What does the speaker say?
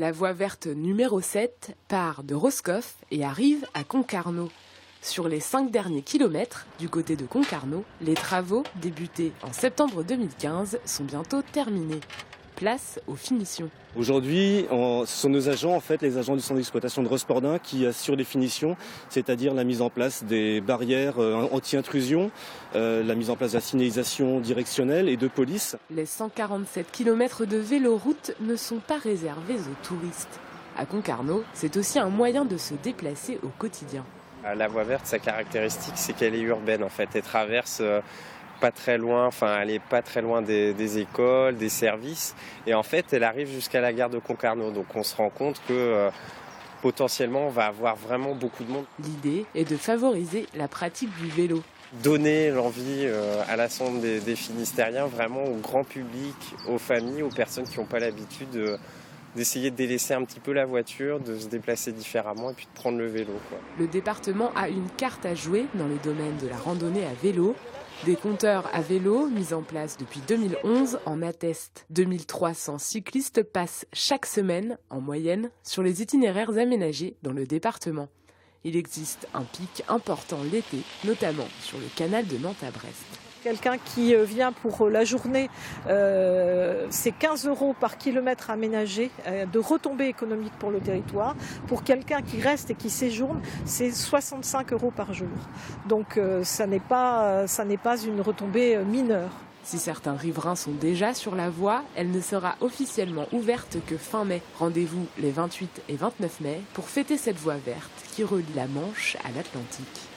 La voie verte numéro 7 part de Roscoff et arrive à Concarneau. Sur les 5 derniers kilomètres du côté de Concarneau, les travaux débutés en septembre 2015 sont bientôt terminés. Place aux finitions. Aujourd'hui, ce sont nos agents, les agents du centre d'exploitation de Rospordin qui assurent les finitions, c'est-à-dire la mise en place des barrières anti-intrusion, la mise en place de la signalisation directionnelle et de police. Les 147 km de véloroute ne sont pas réservés aux touristes. À Concarneau, c'est aussi un moyen de se déplacer au quotidien. La voie verte, sa caractéristique, c'est qu'elle est urbaine Elle traverse pas très loin, elle est pas très loin des écoles, des services, et elle arrive jusqu'à la gare de Concarneau. Donc on se rend compte que potentiellement on va avoir vraiment beaucoup de monde. L'idée est de favoriser la pratique du vélo. Donner l'envie à l'ensemble des Finistériens, vraiment au grand public, aux familles, aux personnes qui n'ont pas l'habitude d'essayer de délaisser un petit peu la voiture, de se déplacer différemment et puis de prendre le vélo. Le département a une carte à jouer dans le domaine de la randonnée à vélo. Des compteurs à vélo mis en place depuis 2011 en attestent. 2300 cyclistes passent chaque semaine, en moyenne, sur les itinéraires aménagés dans le département. Il existe un pic important l'été, notamment sur le canal de Nantes à Brest. Quelqu'un qui vient pour la journée, c'est 15 € par kilomètre aménagé de retombée économique pour le territoire. Pour quelqu'un qui reste et qui séjourne, c'est 65 € par jour. Donc ça n'est pas une retombée mineure. Si certains riverains sont déjà sur la voie, elle ne sera officiellement ouverte que fin mai. Rendez-vous les 28 et 29 mai pour fêter cette voie verte qui relie la Manche à l'Atlantique.